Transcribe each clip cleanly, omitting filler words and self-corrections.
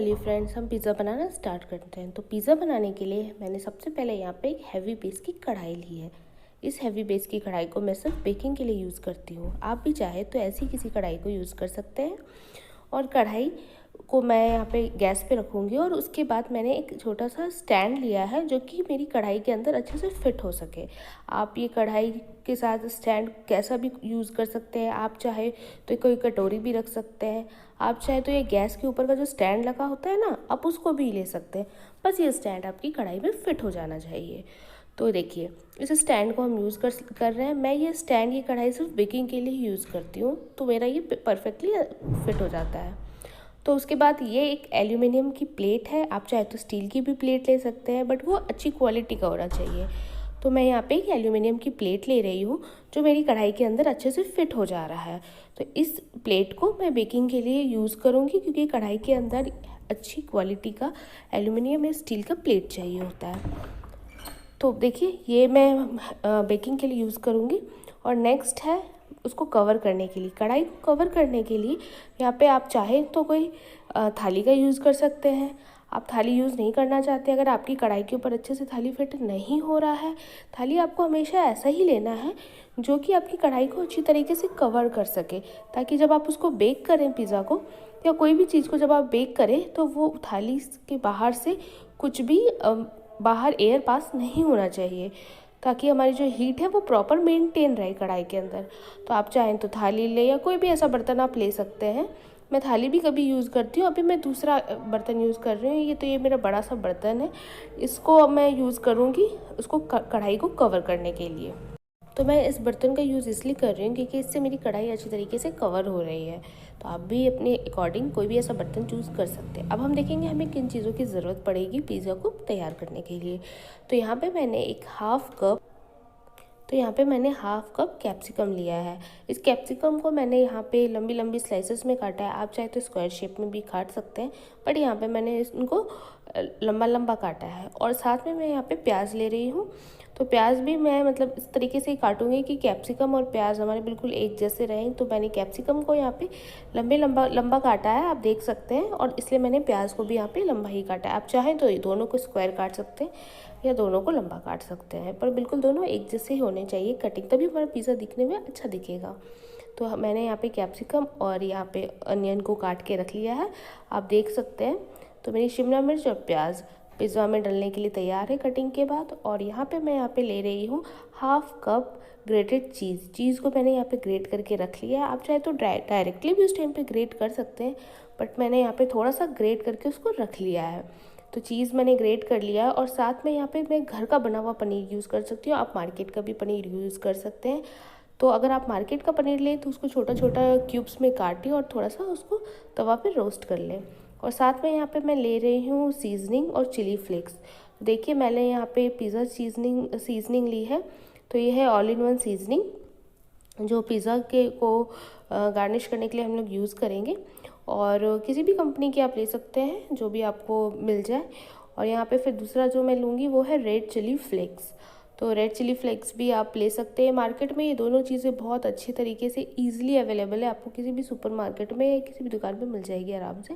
चलिए फ्रेंड्स, हम पिज़्ज़ा बनाना स्टार्ट करते हैं। तो पिज़्ज़ा बनाने के लिए मैंने सबसे पहले यहाँ पे एक हैवी बेस की कढ़ाई ली है। इस हैवी बेस की कढ़ाई को मैं सिर्फ बेकिंग के लिए यूज़ करती हूँ। आप भी चाहे तो ऐसी किसी कढ़ाई को यूज़ कर सकते हैं। और कढ़ाई को मैं यहाँ पे गैस पे रखूँगी और उसके बाद मैंने एक छोटा सा स्टैंड लिया है जो कि मेरी कढ़ाई के अंदर अच्छे से फिट हो सके। आप ये कढ़ाई के साथ स्टैंड कैसा भी यूज़ कर सकते हैं। आप चाहे तो कोई कटोरी भी रख सकते हैं। आप चाहे तो ये गैस के ऊपर का जो स्टैंड लगा होता है ना, आप उसको भी ले सकते हैं। बस ये स्टैंड आपकी कढ़ाई में फिट हो जाना चाहिए। तो देखिए, इस स्टैंड को हम यूज़ कर रहे हैं। मैं ये स्टैंड, ये कढ़ाई सिर्फ बेकिंग के लिए ही यूज़ करती हूँ, तो मेरा ये परफेक्टली फिट हो जाता है। तो उसके बाद ये एक एल्यूमिनियम की प्लेट है। आप चाहे तो स्टील की भी प्लेट ले सकते हैं, बट वो अच्छी क्वालिटी का होना चाहिए। तो मैं यहाँ पे एक एल्यूमिनियम की प्लेट ले रही हूँ जो मेरी कढ़ाई के अंदर अच्छे से फिट हो जा रहा है। तो इस प्लेट को मैं बेकिंग के लिए यूज़ करूँगी, क्योंकि कढ़ाई के अंदर अच्छी क्वालिटी का एल्यूमिनियम या स्टील का प्लेट चाहिए होता है। तो देखिए, ये मैं बेकिंग के लिए यूज़ करूँगी। और नेक्स्ट है उसको कवर करने के लिए। कढ़ाई को कवर करने के लिए यहाँ पे आप चाहें तो कोई थाली का यूज़ कर सकते हैं। आप थाली यूज़ नहीं करना चाहते, अगर आपकी कढ़ाई के ऊपर अच्छे से थाली फिट नहीं हो रहा है, थाली आपको हमेशा ऐसा ही लेना है जो कि आपकी कढ़ाई को अच्छी तरीके से कवर कर सके, ताकि जब आप उसको बेक करें पिज़्ज़ा को या कोई भी चीज़ को जब आप बेक करें, तो वो थाली के बाहर से कुछ भी बाहर एयर पास नहीं होना चाहिए, ताकि हमारी जो हीट है वो प्रॉपर मेंटेन रहे कढ़ाई के अंदर। तो आप चाहें तो थाली ले या कोई भी ऐसा बर्तन आप ले सकते हैं। मैं थाली भी कभी यूज़ करती हूँ। अभी मैं दूसरा बर्तन यूज़ कर रही हूँ। ये मेरा बड़ा सा बर्तन है। इसको अब मैं यूज़ करूँगी उसको कढ़ाई को कवर करने के लिए। तो मैं इस बर्तन का यूज़ इसलिए कर रही हूँ क्योंकि इससे मेरी कढ़ाई अच्छी तरीके से कवर हो रही है। तो आप भी अपने अकॉर्डिंग कोई भी ऐसा बर्तन चूज़ कर सकते हैं। अब हम देखेंगे हमें किन चीज़ों की ज़रूरत पड़ेगी पिज़्ज़ा को तैयार करने के लिए। तो यहाँ पे मैंने हाफ कप कैप्सिकम लिया है। इस कैप्सिकम को मैंने यहाँ पे लंबी लंबी स्लाइसेस में काटा है। आप चाहे तो स्क्वायर शेप में भी काट सकते हैं, बट यहाँ पे मैंने इनको लंबा लंबा काटा है। और साथ में मैं यहाँ पे प्याज ले रही हूँ। तो प्याज भी मैं मतलब इस तरीके से ही काटूंगी कि कैप्सिकम और प्याज हमारे बिल्कुल एक जैसे रहें। तो मैंने कैप्सिकम को यहाँ पे लंबा काटा है, आप देख सकते हैं, और इसलिए मैंने प्याज को भी यहाँ पे लंबा ही काटा है। आप चाहें तो ये दोनों को स्क्वायर काट सकते हैं या दोनों को लंबा काट सकते हैं, पर बिल्कुल दोनों एक जैसे ही होने चाहिए कटिंग, तभी हमारा पिज़्ज़ा दिखने में अच्छा दिखेगा। तो मैंने यहाँ पे कैप्सिकम और यहाँ पे अनियन को काट के रख लिया है, आप देख सकते हैं। तो मेरी शिमला मिर्च और प्याज पिज़्ज़ा में डलने के लिए तैयार है कटिंग के बाद। और यहाँ पे मैं यहाँ पे ले रही हूँ हाफ कप ग्रेटेड चीज़ को मैंने यहाँ पे ग्रेट करके रख लिया है। आप चाहे तो डायरेक्टली भी उस टाइम पे ग्रेट कर सकते हैं, बट मैंने यहाँ पे थोड़ा सा ग्रेट करके उसको रख लिया है। तो चीज़ मैंने ग्रेट कर लिया है। और साथ में यहाँ पे मैं घर का बना हुआ पनीर यूज़ कर सकती हूँ। आप मार्केट का भी पनीर यूज़ कर सकते हैं। तो अगर आप मार्केट का पनीर लें तो उसको छोटा छोटा क्यूब्स में काटें और थोड़ा सा उसको तवा पे रोस्ट कर लें। और साथ में यहाँ पे मैं ले रही हूँ सीजनिंग और चिली फ्लेक्स। देखिए, मैंने यहाँ पे पिज़्ज़ा सीजनिंग ली है। तो ये है ऑल इन वन सीजनिंग, जो पिज़्ज़ा के को गार्निश करने के लिए हम लोग यूज़ करेंगे। और किसी भी कंपनी की आप ले सकते हैं, जो भी आपको मिल जाए। और यहाँ पे फिर दूसरा जो मैं लूँगी वो है रेड चिली फ्लेक्स। तो रेड चिली फ्लेक्स भी आप ले सकते हैं मार्केट में। ये दोनों चीज़ें बहुत अच्छी तरीके से ईजिली अवेलेबल है, आपको किसी भी सुपर मार्केट में या किसी भी दुकान पे मिल जाएगी आराम से।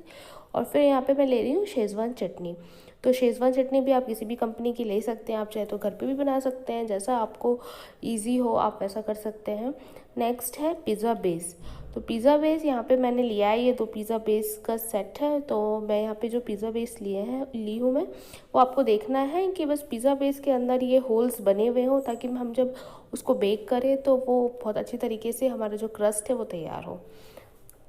और फिर यहाँ पे मैं ले रही हूँ शेज़वान चटनी। तो शेज़वान चटनी भी आप किसी भी कंपनी की ले सकते हैं। आप चाहे तो घर पे भी बना सकते हैं, जैसा आपको ईजी हो आप वैसा कर सकते हैं। नेक्स्ट है पिज़्ज़ा बेस। तो पिज़्ज़ा बेस यहाँ पे मैंने लिया है, ये 2 पिज़्ज़ा बेस का सेट है। तो मैं यहाँ पे जो पिज़्ज़ा बेस ली हूँ मैं, वो आपको देखना है कि बस पिज़्ज़ा बेस के अंदर ये होल्स बने हुए हों, ताकि हम जब उसको बेक करें तो वो बहुत अच्छी तरीके से हमारा जो क्रस्ट है वो तैयार हो।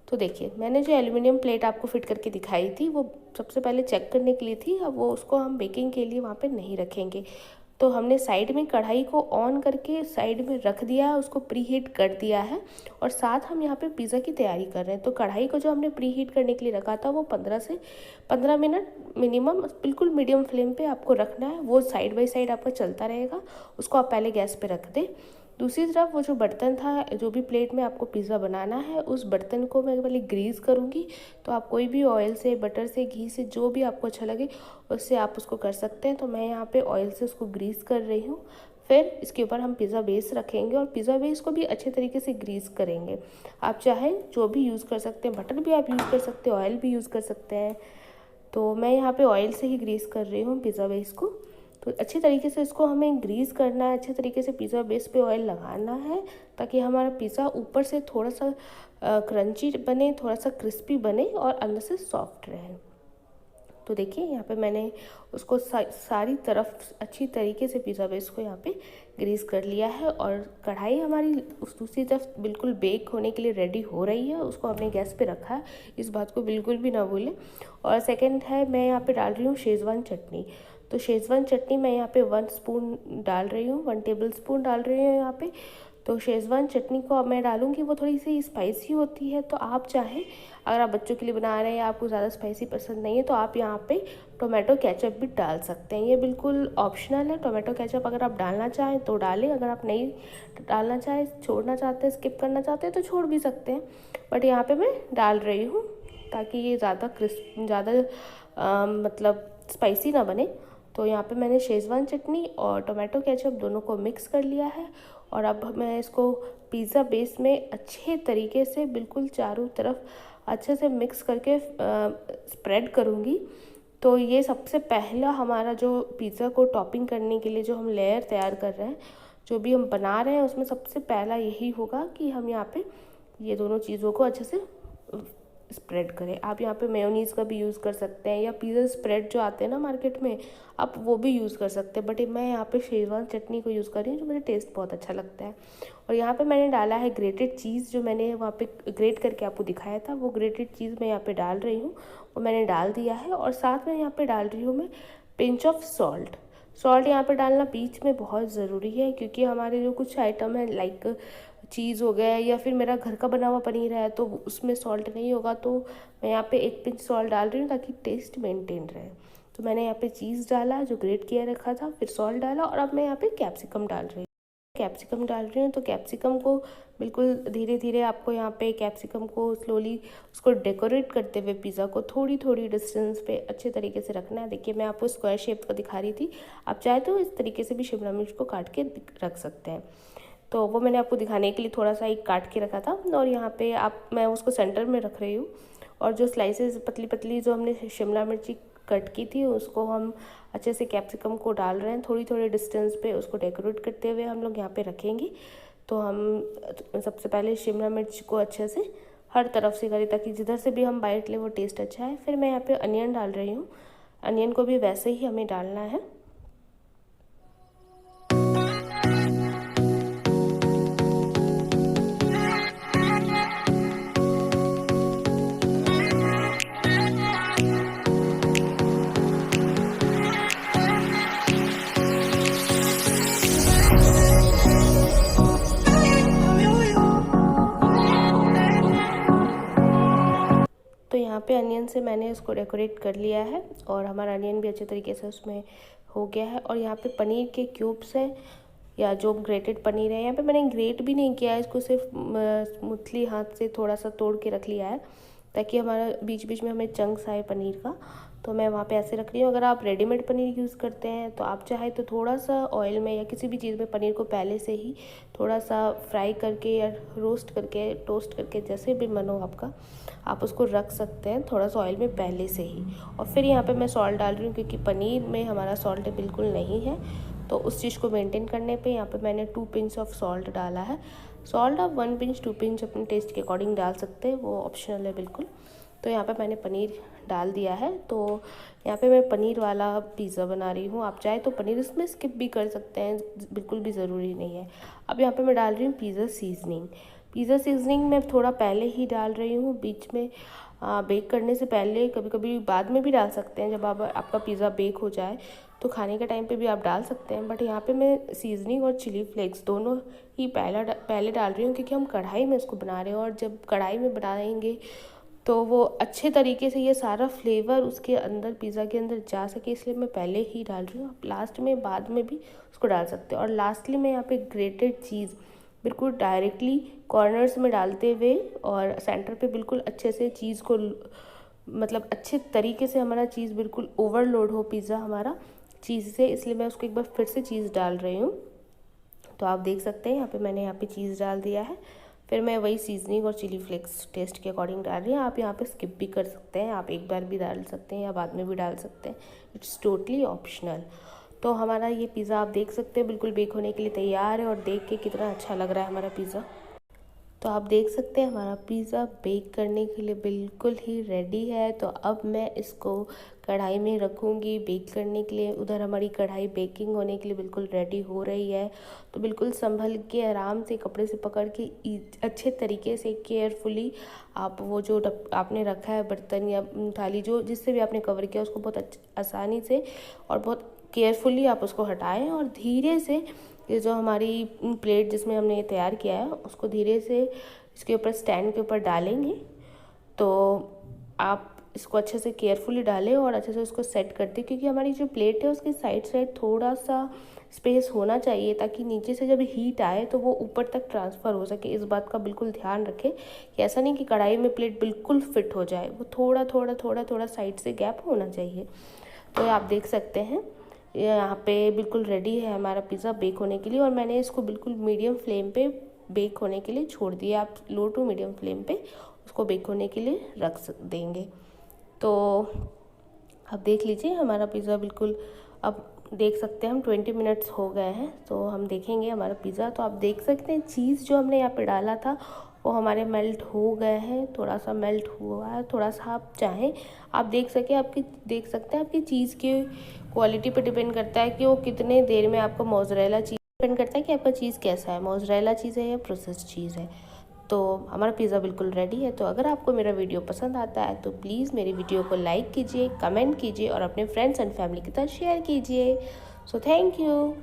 तो देखिए, मैंने जो एल्यूमिनियम प्लेट आपको फिट करके दिखाई थी वो सबसे पहले चेक करने के लिए थी। अब वो उसको हम बेकिंग के लिए वहाँ पे नहीं रखेंगे। तो हमने साइड में कढ़ाई को ऑन करके साइड में रख दिया है, उसको प्री हीट कर दिया है। और साथ हम यहाँ पे पिज़्ज़ा की तैयारी कर रहे हैं। तो कढ़ाई को जो हमने प्री हीट करने के लिए रखा था वो 15 मिनट मिनिमम बिल्कुल मीडियम फ्लेम पे आपको रखना है। वो साइड बाय साइड आपका चलता रहेगा। उसको आप पहले गैस पे रख दें। दूसरी तरफ वो जो बर्तन था, जो भी प्लेट में आपको पिज़्ज़ा बनाना है, उस बर्तन को मैं पहले ग्रीस करूँगी। तो आप कोई भी ऑयल से, बटर से, घी से, जो भी आपको अच्छा लगे उससे आप उसको कर सकते हैं। तो मैं यहाँ पे ऑयल से उसको ग्रीस कर रही हूँ। फिर इसके ऊपर हम पिज़्ज़ा बेस रखेंगे और पिज़्ज़ा बेस को भी अच्छे तरीके से ग्रीस करेंगे। आप चाहें जो भी यूज़ कर सकते हैं, बटर भी आप यूज़ कर सकते हैं, ऑयल भी यूज़ कर सकते हैं। तो मैं यहाँ पे ऑयल से ही ग्रीस कर रही हूँ पिज़्ज़ा बेस को। तो अच्छी तरीके से इसको हमें ग्रीस करना है, अच्छे तरीके से पिज़्ज़ा बेस पे ऑयल लगाना है ताकि हमारा पिज़्ज़ा ऊपर से थोड़ा सा क्रंची बने, थोड़ा सा क्रिस्पी बने और अंदर से सॉफ्ट रहे। तो देखिए यहाँ पे मैंने उसको सारी तरफ अच्छी तरीके से पिज़्ज़ा बेस को यहाँ पे ग्रीस कर लिया है और कढ़ाई हमारी उस दूसरी तरफ बिल्कुल बेक होने के लिए रेडी हो रही है। उसको हमने गैस पे रखा है, इस बात को बिल्कुल भी ना भूलें। और सेकंड है, मैं यहाँ पे डाल रही हूँ शेज़वान चटनी। तो शेज़वान चटनी मैं यहाँ पे 1 स्पून डाल रही हूँ, 1 टेबल स्पून डाल रही हूँ यहाँ पे। तो शेज़वान चटनी को अब मैं डालूँगी, वो थोड़ी सी स्पाइसी होती है। तो आप चाहें, अगर आप बच्चों के लिए बना रहे हैं, आपको ज़्यादा स्पाइसी पसंद नहीं है, तो आप यहाँ पे टोमेटो केचप भी डाल सकते हैं। ये बिल्कुल ऑप्शनल है। टोमेटो केचप अगर आप डालना चाहें तो डालें, अगर आप नहीं डालना चाहें, छोड़ना चाहते हैं, स्किप करना चाहते हैं तो छोड़ भी सकते हैं। बट यहाँ पे मैं डाल रही हूँ ताकि ये ज़्यादा मतलब स्पाइसी ना बने। तो यहाँ पे मैंने शेज़वान चटनी और टोमेटो केचप दोनों को मिक्स कर लिया है और अब मैं इसको पिज़्ज़ा बेस में अच्छे तरीके से बिल्कुल चारों तरफ अच्छे से मिक्स करके स्प्रेड करूँगी। तो ये सबसे पहला हमारा जो पिज़्ज़ा को टॉपिंग करने के लिए जो हम लेयर तैयार कर रहे हैं, जो भी हम बना रहे हैं, उसमें सबसे पहला यही होगा कि हम यहाँ पे ये दोनों चीज़ों को अच्छे से स्प्रेड करें। आप यहाँ पे मेयोनीज़ का भी यूज़ कर सकते हैं या पिज़्ज़ा स्प्रेड जो आते हैं ना मार्केट में, आप वो भी यूज़ कर सकते हैं। बट मैं यहाँ पे शेज़वान चटनी को यूज़ कर रही हूँ, जो मुझे टेस्ट बहुत अच्छा लगता है। और यहाँ पे मैंने डाला है ग्रेटेड चीज़, जो मैंने वहाँ पे ग्रेट करके आपको दिखाया था, वो ग्रेटेड चीज़ मैं यहाँ पे डाल रही हूँ, वो मैंने डाल दिया है। और साथ में यहाँ पे डाल रही हूँ मैं पिंच ऑफ सॉल्ट। सॉल्ट यहाँ पे डालना बीच में बहुत ज़रूरी है, क्योंकि हमारे जो कुछ आइटम है लाइक चीज़ हो गया या फिर मेरा घर का बना हुआ पनीर है, तो उसमें सॉल्ट नहीं होगा। तो मैं यहाँ पे 1 पिंच सॉल्ट डाल रही हूँ ताकि टेस्ट मेंटेन रहे। तो मैंने यहाँ पे चीज़ डाला जो ग्रेट किया रखा था, फिर सॉल्ट डाला और अब मैं यहाँ पे कैप्सिकम डाल रही हूँ। तो कैप्सिकम को बिल्कुल धीरे धीरे आपको यहाँ पे कैप्सिकम को स्लोली उसको डेकोरेट करते हुए पिज़्ज़ा को थोड़ी थोड़ी डिस्टेंस पे अच्छे तरीके से रखना है। देखिए मैं आपको स्क्वायर शेप का दिखा रही थी, आप चाहे तो इस तरीके से भी शिमला मिर्च को काट के रख सकते हैं। तो वो मैंने आपको दिखाने के लिए थोड़ा सा एक काट के रखा था और यहाँ पे मैं उसको सेंटर में रख रही हूँ। और जो स्लाइसेस पतली पतली जो हमने शिमला मिर्ची कट की थी, उसको हम अच्छे से कैप्सिकम को डाल रहे हैं। थोड़ी थोड़ी डिस्टेंस पे उसको डेकोरेट करते हुए हम लोग यहाँ पे रखेंगे। तो हम सबसे पहले शिमला मिर्च को अच्छे से हर तरफ से करें ताकि जिधर से भी हम बाइट लें वो टेस्ट अच्छा है। फिर मैं यहाँ पे अनियन डाल रही हूँ, अनियन को भी वैसे ही हमें डालना है। तो यहाँ पे अनियन से मैंने इसको डेकोरेट कर लिया है और हमारा अनियन भी अच्छे तरीके से उसमें हो गया है। और यहाँ पे पनीर के क्यूब्स हैं या जो ग्रेटेड पनीर है, यहाँ पे मैंने ग्रेट भी नहीं किया है, इसको सिर्फ स्मूथली हाथ से थोड़ा सा तोड़ के रख लिया है ताकि हमारा बीच बीच में हमें चंक्स आए पनीर का। तो मैं वहाँ पे ऐसे रख रही हूँ। अगर आप रेडीमेड पनीर यूज़ करते हैं तो आप चाहे तो थोड़ा सा ऑयल में या किसी भी चीज़ में पनीर को पहले से ही थोड़ा सा फ्राई करके या रोस्ट करके, टोस्ट करके, जैसे भी मन हो आपका, आप उसको रख सकते हैं थोड़ा सा ऑयल में पहले से ही। और फिर यहाँ पे मैं सॉल्ट डाल रही हूँ क्योंकि पनीर में हमारा सॉल्ट बिल्कुल नहीं है। तो उस चीज़ को मेंटेन करने पे यहाँ पे मैंने 2 पिंच ऑफ सॉल्ट डाला है। सॉल्ट आप 1 पिंच 2 पिंच अपने टेस्ट के अकॉर्डिंग डाल सकते हैं, वो ऑप्शनल है बिल्कुल। तो यहाँ पे मैंने पनीर डाल दिया है। तो यहाँ पे मैं पनीर वाला पिज़्ज़ा बना रही हूँ, आप चाहे तो पनीर इसमें स्किप भी कर सकते हैं, बिल्कुल भी ज़रूरी नहीं है। अब यहाँ पे मैं डाल रही हूँ पिज़्ज़ा सीजनिंग। पिज़्ज़ा सीजनिंग मैं थोड़ा पहले ही डाल रही हूँ, बीच में बेक करने से पहले, कभी कभी बाद में भी डाल सकते हैं। जब आपका पिज़्ज़ा बेक हो जाए तो खाने के टाइम पे भी आप डाल सकते हैं। बट यहाँ पे मैं सीजनिंग और चिली फ्लेक्स दोनों ही पहले डाल रही हूँ क्योंकि हम कढ़ाई में इसको बना रहे हैं और जब कढ़ाई में बनाएंगे तो वो अच्छे तरीके से ये सारा फ्लेवर उसके अंदर, पिज़्ज़ा के अंदर जा सके, इसलिए मैं पहले ही डाल रही हूँ। आप लास्ट में बाद में भी उसको डाल सकते हैं। और लास्टली मैं यहाँ पे ग्रेटेड चीज़ बिल्कुल डायरेक्टली कॉर्नर्स में डालते हुए और सेंटर पे बिल्कुल अच्छे से चीज़ को, मतलब अच्छे तरीके से हमारा चीज़ बिल्कुल ओवरलोड हो पिज़्ज़ा हमारा चीज़ से, इसलिए मैं उसको एक बार फिर से चीज़ डाल रही हूँ। तो आप देख सकते हैं यहाँ पे मैंने यहाँ पे चीज़ डाल दिया है। फिर मैं वही सीजनिंग और चिली फ्लेक्स टेस्ट के अकॉर्डिंग डाल रही हूँ। आप यहाँ पे स्किप भी कर सकते हैं, आप एक बार भी डाल सकते हैं या बाद में भी डाल सकते हैं, इट्स टोटली ऑप्शनल। तो हमारा ये पिज़्ज़ा आप देख सकते हैं बिल्कुल बेक होने के लिए तैयार है, और देख के कितना अच्छा लग रहा है हमारा पिज़्ज़ा। तो आप देख सकते हैं हमारा पिज़्ज़ा बेक करने के लिए बिल्कुल ही रेडी है। तो अब मैं इसको कढ़ाई में रखूँगी बेक करने के लिए। उधर हमारी कढ़ाई बेकिंग होने के लिए बिल्कुल रेडी हो रही है। तो बिल्कुल संभल के आराम से कपड़े से पकड़ के अच्छे तरीके से केयरफुली आप वो जो आपने रखा है बर्तन या थाली जो जिससे भी आपने कवर किया उसको बहुत आसानी से और बहुत केयरफुली आप उसको हटाएं, और धीरे से ये जो हमारी प्लेट जिसमें हमने ये तैयार किया है उसको धीरे से इसके ऊपर स्टैंड के ऊपर डालेंगे। तो आप इसको अच्छे से केयरफुली डालें और अच्छे से उसको सेट कर दें, क्योंकि हमारी जो प्लेट है उसके साइड थोड़ा सा स्पेस होना चाहिए ताकि नीचे से जब हीट आए तो वो ऊपर तक ट्रांसफ़र हो सके। इस बात का बिल्कुल ध्यान रखें कि ऐसा नहीं कि कढ़ाई में प्लेट बिल्कुल फिट हो जाए, वो थोड़ा साइड से गैप होना चाहिए। तो आप देख सकते हैं यहाँ पे बिल्कुल रेडी है हमारा पिज़्ज़ा बेक होने के लिए, और मैंने इसको बिल्कुल मीडियम फ्लेम पे बेक होने के लिए छोड़ दिया। आप लो टू मीडियम फ्लेम पे उसको बेक होने के लिए रख देंगे। तो आप देख लीजिए हमारा पिज़्ज़ा बिल्कुल, अब देख सकते हैं हम 20 मिनट्स हो गए हैं। तो हम देखेंगे हमारा पिज़्ज़ा। तो आप देख सकते हैं चीज़ जो हमने यहाँ पे डाला था वो हमारे मेल्ट हो गए हैं, थोड़ा सा मेल्ट हुआ है, थोड़ा सा आप चाहें आप देख सकते हैं आपकी चीज़ की क्वालिटी पे डिपेंड करता है कि वो कितने देर में आपका मोज़रेला चीज़ डिपेंड करता है कि आपका चीज़ कैसा है, मोज़रेला चीज़ है या प्रोसेस्ड चीज़ है। तो हमारा पिज़्ज़ा बिल्कुल रेडी है। तो अगर आपको मेरा वीडियो पसंद आता है तो प्लीज़ मेरी वीडियो को लाइक कीजिए, कमेंट कीजिए और अपने फ्रेंड्स एंड फैमिली के साथ शेयर कीजिए। So thank you.